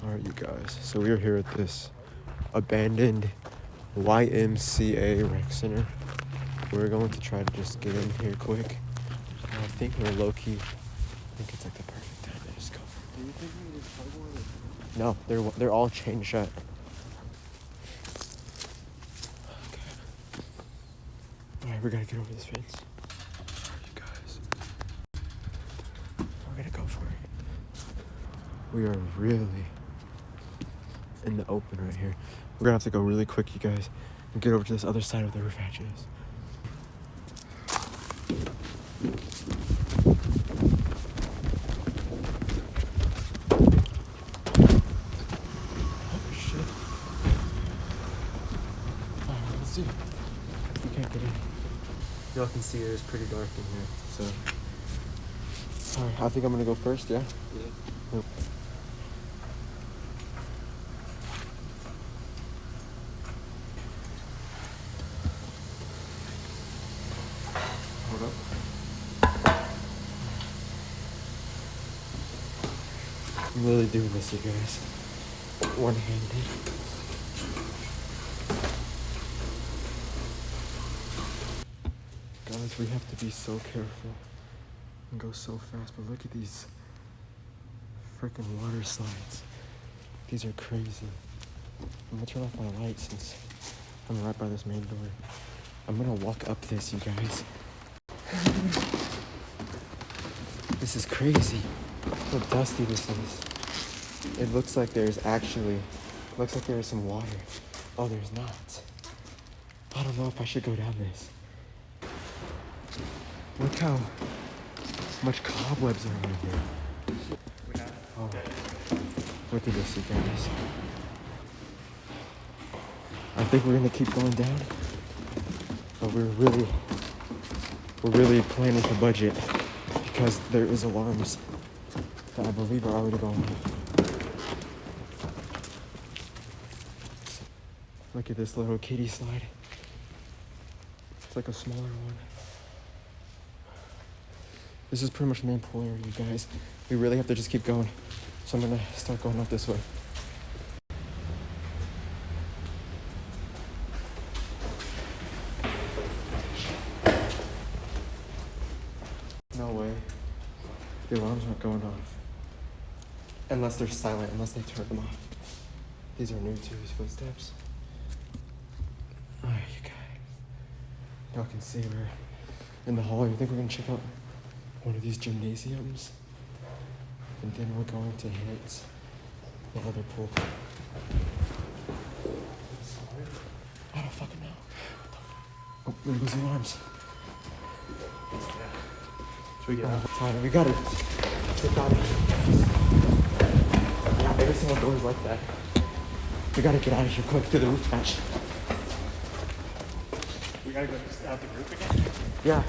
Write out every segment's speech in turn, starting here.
Alright, you guys, so we're here at this abandoned YMCA rec center. We're going to try to just get in here quick. And I think we're low-key. I think it's like the perfect time to just go. Do you think we just plug one? No, they're all chained shut. Okay. Alright, we gotta get over this fence. Alright, you guys. We're gonna go for it. We are really in the open right here. We're gonna have to go really quick, you guys, and get over to this other side of the roof hatches. Oh shit. Alright, let's see. We can't get in. Y'all can see it's pretty dark in here, so. Alright, I think I'm gonna go first, yeah? Yeah. Hold up. I'm really doing this, you guys. One-handed. Guys, we have to be so careful and go so fast, but look at these freaking water slides. These are crazy. I'm gonna turn off my light since I'm right by this main door. I'm gonna walk up this, you guys. This is crazy. Look how dusty this is. It looks like there's some water. Oh, there's not. I don't know if I should go down this. Look how much cobwebs are in here. Oh, look at this, you guys. I think we're gonna keep going down, but we're really planning to budget because there is alarms that I believe are already going off. Look at this little kiddie slide. It's like a smaller one. This is pretty much the main pool area, you guys. We really have to just keep going. So I'm gonna start going up this way. No way. The alarms aren't going off. Unless they're silent, unless they turn them off. These are new to these footsteps. Alright, you guys. Y'all can see we're in the hallway. I think we're gonna check out one of these gymnasiums. And then we're going to hit the other pool. I don't fucking know. Oh, there goes the alarms. Should we get out? Tyler, we gotta get out of here. Yeah, every single door is like that. We gotta get out of here quick to the roof hatch. We gotta go out the roof again? Yeah.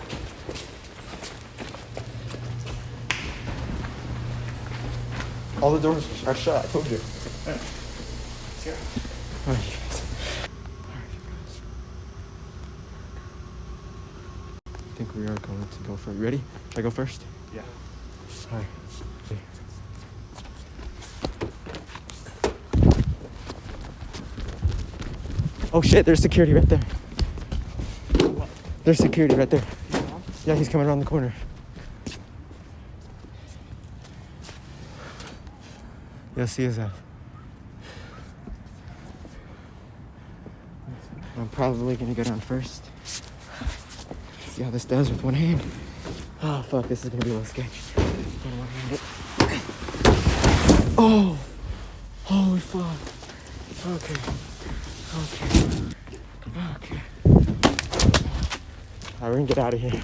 All the doors are shut, I told you. Let's go. Alright, you guys. I think we are going to go for it. You ready? Should I go first? Yeah. Alright. Oh shit, there's security right there. What? There's security right there. Yeah, he's coming around the corner. You'll see his out. I'm probably gonna go down first. See how this does with one hand. Oh fuck, this is gonna be a little sketch. Oh! Holy fuck. Okay. Alright, we're gonna get out of here.